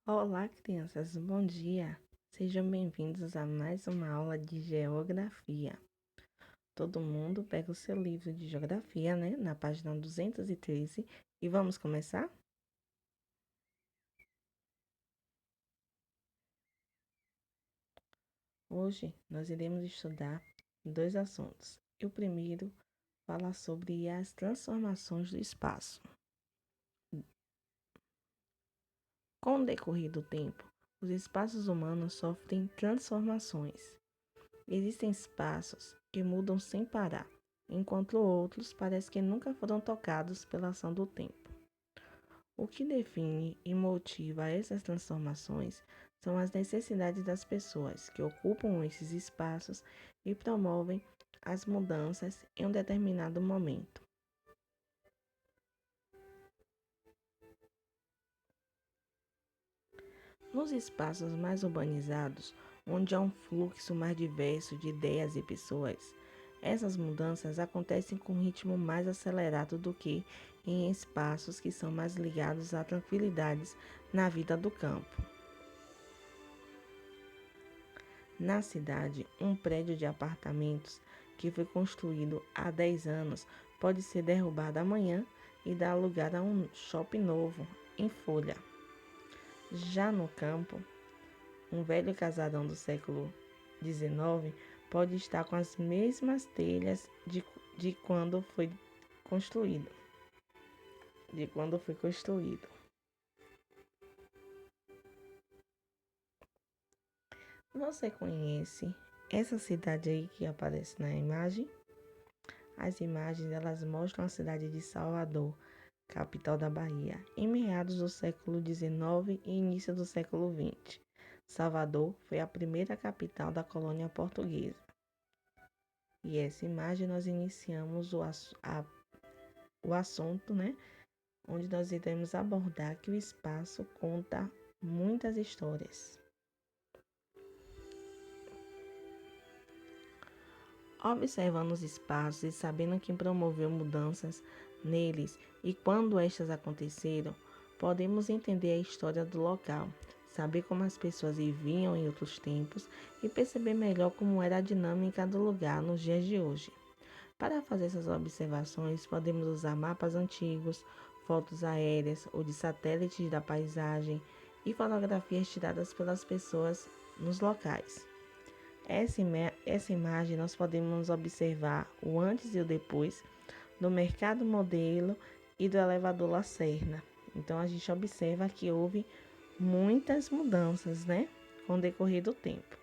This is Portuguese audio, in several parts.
Olá, crianças, bom dia. Sejam bem-vindos a mais uma aula de geografia. Todo mundo pega o seu livro de geografia, né, na página 213 e vamos começar? Hoje nós iremos estudar dois assuntos. E o primeiro fala sobre as transformações do espaço. Com o decorrer do tempo, os espaços humanos sofrem transformações. Existem espaços que mudam sem parar, enquanto outros parece que nunca foram tocados pela ação do tempo. O que define e motiva essas transformações são as necessidades das pessoas que ocupam esses espaços e promovem as mudanças em um determinado momento. Nos espaços mais urbanizados, onde há um fluxo mais diverso de ideias e pessoas, essas mudanças acontecem com um ritmo mais acelerado do que em espaços que são mais ligados a tranquilidades na vida do campo. Na cidade, um prédio de apartamentos que foi construído há 10 anos pode ser derrubado amanhã e dar lugar a um shopping novo em folha. Já no campo, um velho casarão do século XIX pode estar com as mesmas telhas de quando foi construído. De quando foi construído. Você conhece essa cidade aí que aparece na imagem? As imagens elas mostram a cidade de Salvador, capital da Bahia, em meados do século XIX e início do século XX. Salvador foi a primeira capital da colônia portuguesa. E essa imagem nós iniciamos o assunto, né? Onde nós iremos abordar que o espaço conta muitas histórias. Observando os espaços e sabendo quem promoveu mudanças neles e quando estas aconteceram, podemos entender a história do local, saber como as pessoas viviam em outros tempos e perceber melhor como era a dinâmica do lugar nos dias de hoje. Para fazer essas observações, podemos usar mapas antigos, fotos aéreas ou de satélites da paisagem e fotografias tiradas pelas pessoas nos locais. Essa imagem nós podemos observar o antes e o depois do mercado modelo e do elevador Lacerna. Então a gente observa que houve muitas mudanças, né, com o decorrer do tempo.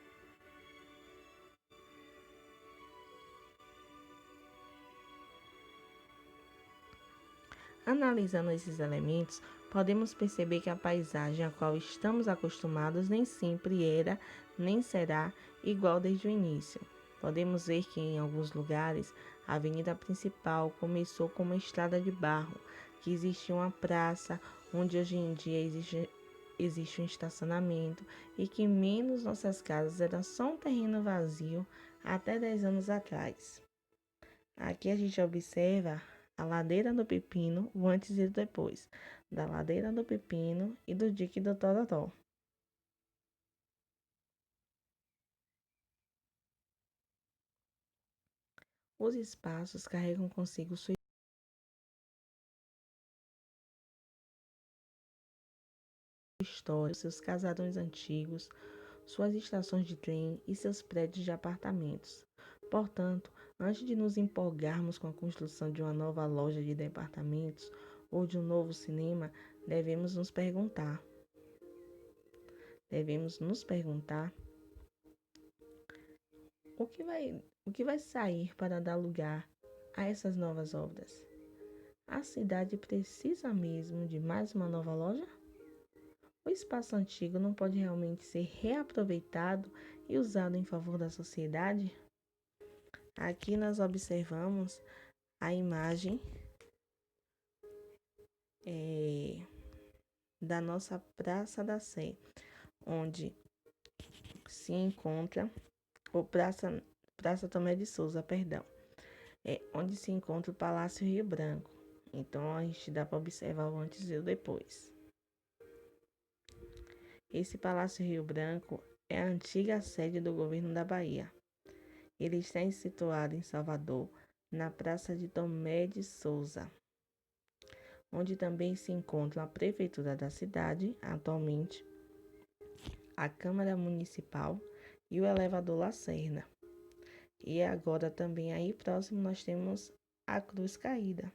Analisando esses elementos, podemos perceber que a paisagem a qual estamos acostumados nem sempre era nem será igual desde o início. Podemos ver que em alguns lugares a avenida principal começou com uma estrada de barro, que existia uma praça onde hoje em dia existe um estacionamento e que menos nossas casas era só um terreno vazio até 10 anos atrás. Aqui a gente observa a ladeira do Pepino, o antes e o depois, da ladeira do Pepino e do dique do Tororó. Os espaços carregam consigo sua história, seus casarões antigos, suas estações de trem e seus prédios de apartamentos. Portanto, antes de nos empolgarmos com a construção de uma nova loja de departamentos ou de um novo cinema, devemos nos perguntar o que vai sair para dar lugar a essas novas obras. A cidade precisa mesmo de mais uma nova loja? O espaço antigo não pode realmente ser reaproveitado e usado em favor da sociedade? Aqui nós observamos a imagem da nossa Praça da Sé, onde se encontra, ou Praça Tomé de Souza, perdão, onde se encontra o Palácio Rio Branco. Então a gente dá para observar o antes e o depois. Esse Palácio Rio Branco é a antiga sede do governo da Bahia. Ele está situado em Salvador, na Praça de Tomé de Souza, onde também se encontra a Prefeitura da cidade, atualmente, a Câmara Municipal e o elevador Lacerda. E agora também aí próximo nós temos a Cruz Caída.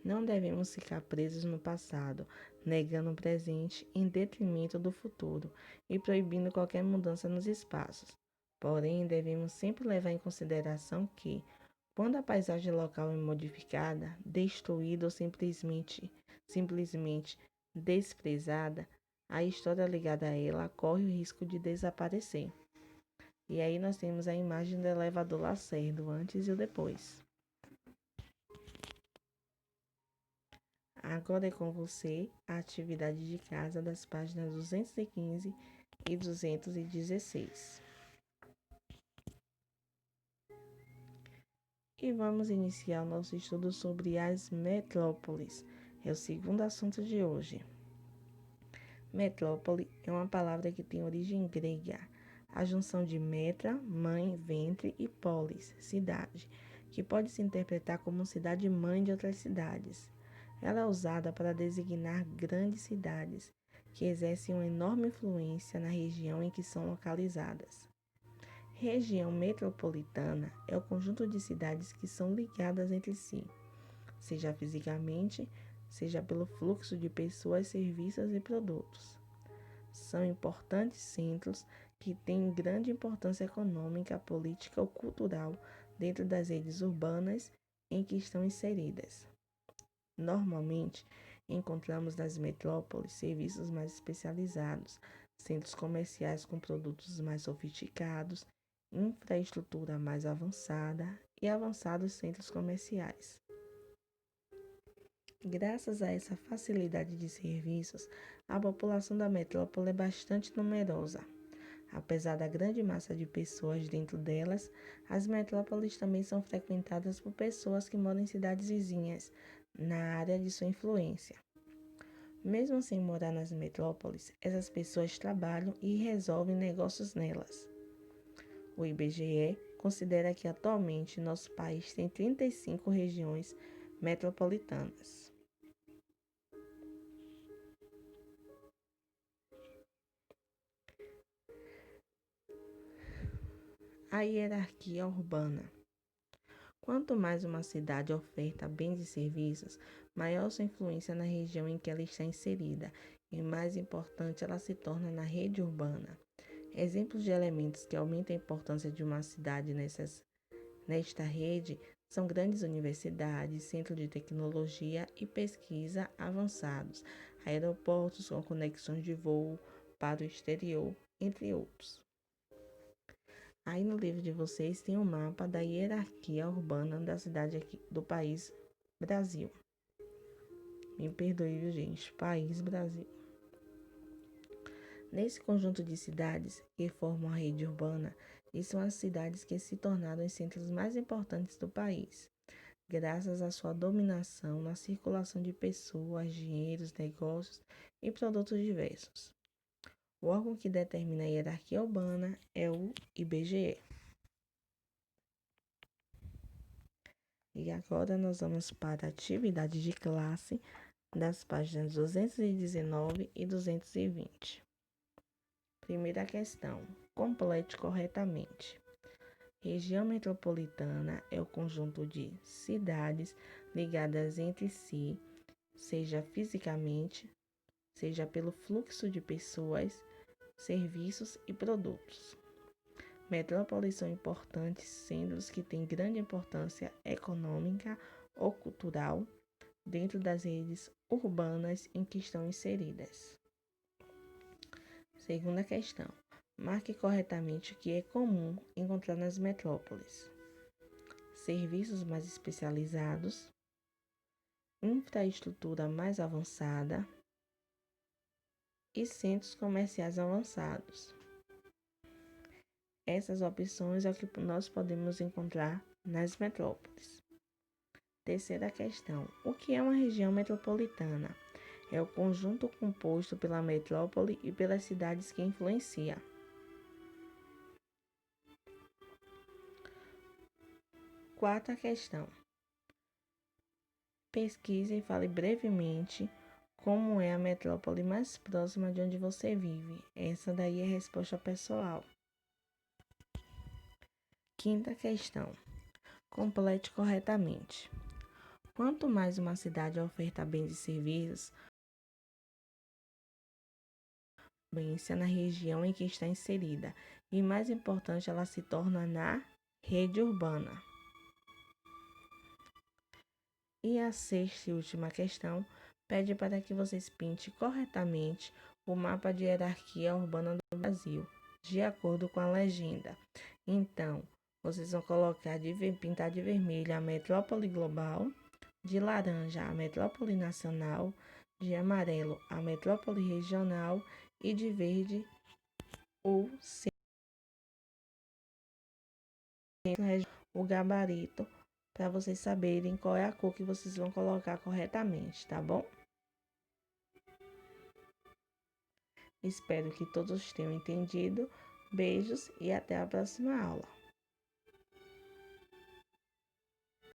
Não devemos ficar presos no passado, negando o presente em detrimento do futuro e proibindo qualquer mudança nos espaços. Porém, devemos sempre levar em consideração que, quando a paisagem local é modificada, destruída ou simplesmente desprezada, a história ligada a ela corre o risco de desaparecer. E aí nós temos a imagem do elevador Lacerda, o antes e o depois. Agora é com você a atividade de casa das páginas 215 e 216. E vamos iniciar o nosso estudo sobre as metrópoles. É o segundo assunto de hoje. Metrópole é uma palavra que tem origem grega, a junção de metra, mãe, ventre, e polis, cidade, que pode se interpretar como cidade-mãe de outras cidades. Ela é usada para designar grandes cidades, que exercem uma enorme influência na região em que são localizadas. Região metropolitana é o conjunto de cidades que são ligadas entre si, seja fisicamente, seja pelo fluxo de pessoas, serviços e produtos. São importantes centros que têm grande importância econômica, política ou cultural dentro das redes urbanas em que estão inseridas. Normalmente, encontramos nas metrópoles serviços mais especializados, centros comerciais com produtos mais sofisticados, infraestrutura mais avançada e avançados centros comerciais. Graças a essa facilidade de serviços, a população da metrópole é bastante numerosa. Apesar da grande massa de pessoas dentro delas, as metrópoles também são frequentadas por pessoas que moram em cidades vizinhas, na área de sua influência. Mesmo sem morar nas metrópoles, essas pessoas trabalham e resolvem negócios nelas. O IBGE considera que atualmente nosso país tem 35 regiões metropolitanas. A hierarquia urbana. Quanto mais uma cidade oferta bens e serviços, maior sua influência na região em que ela está inserida e mais importante ela se torna na rede urbana. Exemplos de elementos que aumentam a importância de uma cidade nesta rede são grandes universidades, centros de tecnologia e pesquisa avançados, aeroportos com conexões de voo para o exterior, entre outros. Aí no livro de vocês tem um mapa da hierarquia urbana da cidade aqui do país Brasil. Me perdoe, viu, gente? País Brasil. Nesse conjunto de cidades que formam a rede urbana, são as cidades que se tornaram os centros mais importantes do país, graças à sua dominação na circulação de pessoas, dinheiros, negócios e produtos diversos. O órgão que determina a hierarquia urbana é o IBGE. E agora nós vamos para a atividade de classe das páginas 219 e 220. Primeira questão: complete corretamente. Região metropolitana é o conjunto de cidades ligadas entre si, seja fisicamente, seja pelo fluxo de pessoas, serviços e produtos. Metrópoles são importantes centros que têm grande importância econômica ou cultural dentro das redes urbanas em que estão inseridas. Segunda questão. Marque corretamente o que é comum encontrar nas metrópoles: serviços mais especializados, infraestrutura mais avançada e centros comerciais avançados. Essas opções é o que nós podemos encontrar nas metrópoles. Terceira questão: o que é uma região metropolitana? É o conjunto composto pela metrópole e pelas cidades que influencia. Quarta questão: pesquise e fale brevemente como é a metrópole mais próxima de onde você vive. Essa daí é a resposta pessoal. Quinta questão: complete corretamente. Quanto mais uma cidade oferta bens e serviços, na região em que está inserida, e mais importante, ela se torna na rede urbana. E a sexta e última questão pede para que vocês pintem corretamente o mapa de hierarquia urbana do Brasil, de acordo com a legenda. Então, vocês vão pintar de vermelho a metrópole global, de laranja a metrópole nacional, de amarelo a metrópole regional e de verde o o gabarito, para vocês saberem qual é a cor que vocês vão colocar corretamente, tá bom? Espero que todos tenham entendido. Beijos e até a próxima aula.